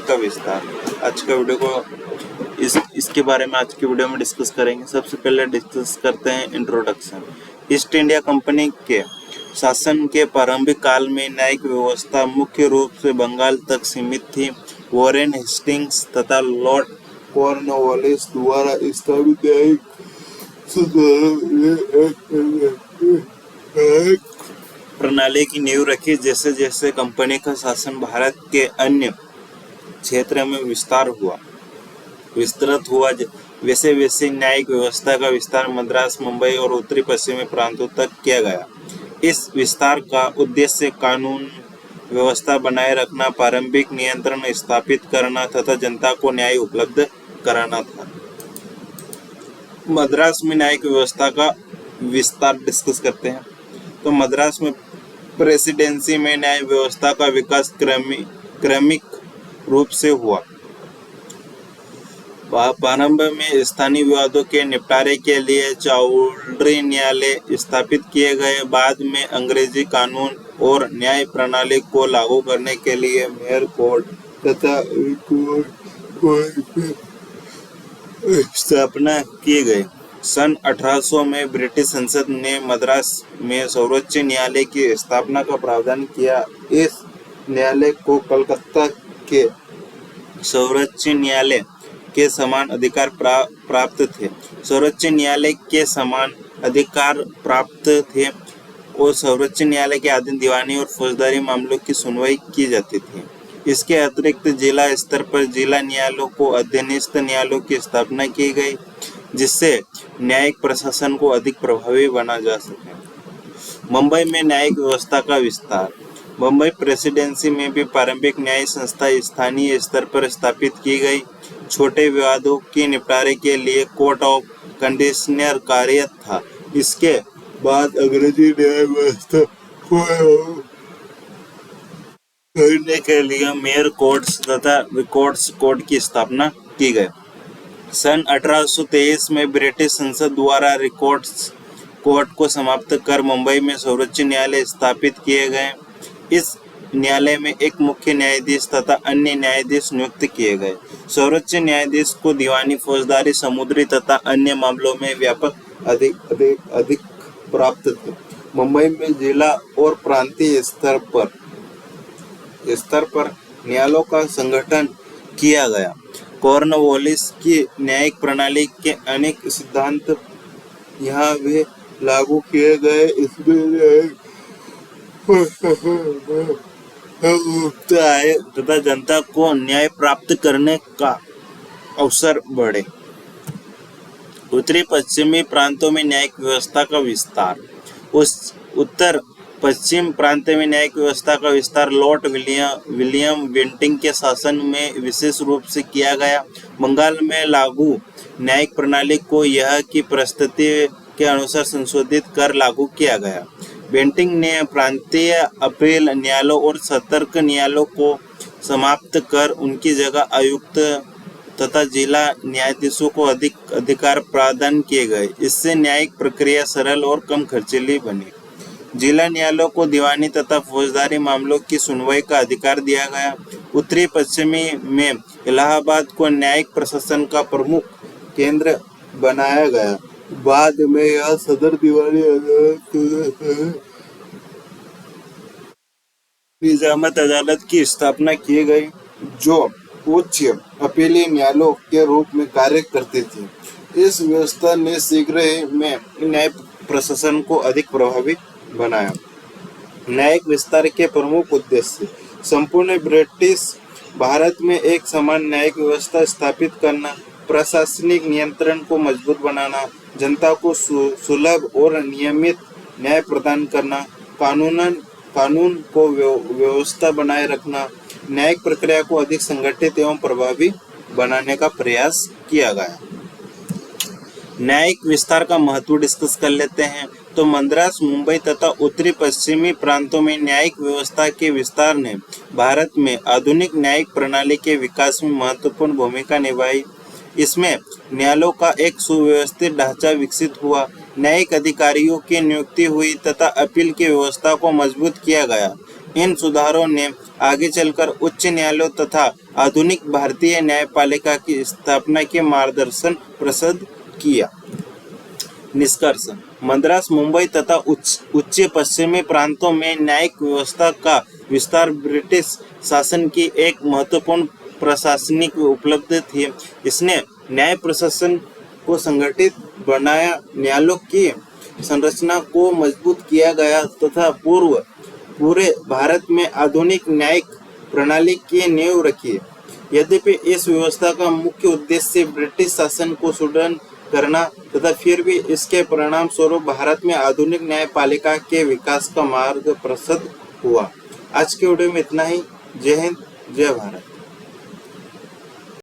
का विस्तार। आज का वीडियो को इसके बारे में आज की वीडियो में डिस्कस करेंगे। सबसे पहले डिस्कस करते हैं इंट्रोडक्शन। ईस्ट इंडिया कंपनी के शासन के प्रारंभिक काल में न्यायिक व्यवस्था मुख्य रूप से बंगाल तक सीमित थी। वॉरेन हेस्टिंग्स तथा लॉर्ड कॉर्नवालिस द्वारा स्थापित न्यायिक प्रणाली की नींव रखी। जैसे जैसे कंपनी का शासन भारत के अन्य क्षेत्र में विस्तृत हुआ वैसे वैसे न्यायिक व्यवस्था का विस्तार मद्रास, मुंबई और उत्तरी पश्चिमी प्रांतों तक किया गया। इस विस्तार का उद्देश्य कानून व्यवस्था बनाए रखना, प्रारंभिक नियंत्रण स्थापित करना तथा जनता को न्याय उपलब्ध कराना था। मद्रास में न्यायिक व्यवस्था का विस्तार डिस्कस करते हैं। तो मद्रास में प्रेसिडेंसी में न्याय व्यवस्था का विकास क्रमिक रूप से हुआ। प्रारंभ में स्थानीय विवादों के निपटारे के लिए चाउल्ट्री न्यायालय स्थापित किए गए। बाद में अंग्रेजी कानून और न्याय प्रणाली को लागू करने के लिए मेयर कोर्ट तथा स्थापना की गई। सन 1800 में ब्रिटिश संसद ने मद्रास में सर्वोच्च न्यायालय की स्थापना का प्रावधान किया। इस न्यायालय को कलकत्ता के सर्वोच्च न्यायालय के समान अधिकार प्राप्त थे। सर्वोच्च न्यायालय के समान अधिकार प्राप्त थे और सर्वोच्च न्यायालय के अधीन दीवानी और फौजदारी मामलों की सुनवाई की जाती थी। इसके अतिरिक्त जिला स्तर पर जिला न्यायालयों को अधीनस्थ न्यायालयों की स्थापना की गई, जिससे न्यायिक प्रशासन को अधिक प्रभावी बना जा सके। मुंबई में न्यायिक व्यवस्था का विस्तार। मुंबई प्रेसिडेंसी में भी प्रारंभिक न्याय संस्था स्थानीय स्तर पर स्थापित की गई। छोटे विवादों के निपटारे के लिए कोर्ट ऑफ कंडीशनर कार्यरत था। इसके बाद अंग्रेजी न्याय व्यवस्था करने के लिए मेयर कोर्ट्स तथा रिकॉर्ड्स कोर्ट की स्थापना की गई। सन 1823 में ब्रिटिश संसद द्वारा रिकॉर्ड्स कोर्ट को समाप्त कर मुंबई में सर्वोच्च न्यायालय स्थापित किए गए। इस न्यायालय में एक मुख्य न्यायाधीश तथा अन्य न्यायाधीश नियुक्त किए गए। सर्वोच्च न्यायाधीश को दीवानी, फौजदारी, समुद्री तथा अन्य मामलों में व्यापक अधिक प्राप्त थे। मुंबई में जिला और प्रांतीय स्तर पर न्यायालयों का संगठन किया गया। कॉर्नवालिस की न्यायिक प्रणाली के अनेक सिद्धांत यहाँ भी लागू किए गए। इसमें तथा जनता को न्याय प्राप्त करने का अवसर बढ़े। उत्तरी पश्चिमी प्रांतों में न्यायिक व्यवस्था का विस्तार। उस उत्तर पश्चिम प्रांत में न्यायिक व्यवस्था का विस्तार लॉर्ड विलियम बेंटिंग के शासन में विशेष रूप से किया गया। बंगाल में लागू न्यायिक प्रणाली को यह की परिस्थिति के अनुसार संशोधित कर लागू किया गया। बेंटिंग ने प्रांतीय अपील न्यायालयों और सतर्क न्यायालयों को समाप्त कर उनकी जगह आयुक्त तथा जिला न्यायाधीशों को अधिक अधिकार प्रदान किए गए। इससे न्यायिक प्रक्रिया सरल और कम खर्चीली बनी। जिला न्यायालयों को दीवानी तथा फौजदारी मामलों की सुनवाई का अधिकार दिया गया। उत्तरी पश्चिमी में इलाहाबाद को न्यायिक प्रशासन का प्रमुख केंद्र बनाया गया। बाद में यह सदर दीवानी निजामत अदालत की स्थापना की गई, जो उच्च अपीली न्यायालयों के रूप में कार्य करती थी। इस व्यवस्था ने शीघ्र ही में न्याय प्रशासन को अधिक प्रभावी बनाया। न्यायिक विस्तार के प्रमुख उद्देश्य। संपूर्ण ब्रिटिश भारत में एक समान न्यायिक व्यवस्था स्थापित करना, प्रशासनिक नियंत्रण को मजबूत बनाना, जनता को सुलभ और नियमित न्याय प्रदान करना, कानून को व्यवस्था बनाए रखना, न्यायिक प्रक्रिया को अधिक संगठित एवं प्रभावी बनाने का प्रयास किया गया। न्यायिक विस्तार का महत्व डिस्कस कर लेते हैं। तो मद्रास, मुंबई तथा उत्तरी पश्चिमी प्रांतों में न्यायिक व्यवस्था के विस्तार ने भारत में आधुनिक न्यायिक प्रणाली के विकास में महत्वपूर्ण भूमिका निभाई। इसमें न्यायालयों का एक सुव्यवस्थित ढांचा विकसित हुआ, न्यायिक अधिकारियों की नियुक्ति हुई तथा अपील की व्यवस्था को मजबूत किया गया। इन सुधारों ने आगे चलकर उच्च न्यायालयों तथा आधुनिक भारतीय न्यायपालिका की स्थापना के मार्गदर्शन प्रस्तुत किया। निष्कर्ष, मद्रास, मुंबई तथा उच्च पश्चिमी प्रांतों में न्यायिक व्यवस्था का विस्तार ब्रिटिश शासन की एक महत्वपूर्ण प्रशासनिक उपलब्धि थी। इसने न्याय प्रशासन को संगठित बनाया, न्यायालयों की संरचना को मजबूत किया गया तथा पूरे भारत में आधुनिक न्यायिक प्रणाली की नींव रखी। यद्यपि इस व्यवस्था का मुख्य उद्देश्य ब्रिटिश शासन को सुदृढ़ करना तथा फिर भी इसके परिणाम स्वरूप भारत में आधुनिक न्यायपालिका के विकास का मार्ग प्रशस्त हुआ। आज के वीडियो में इतना ही। जय हिंद, जय भारत।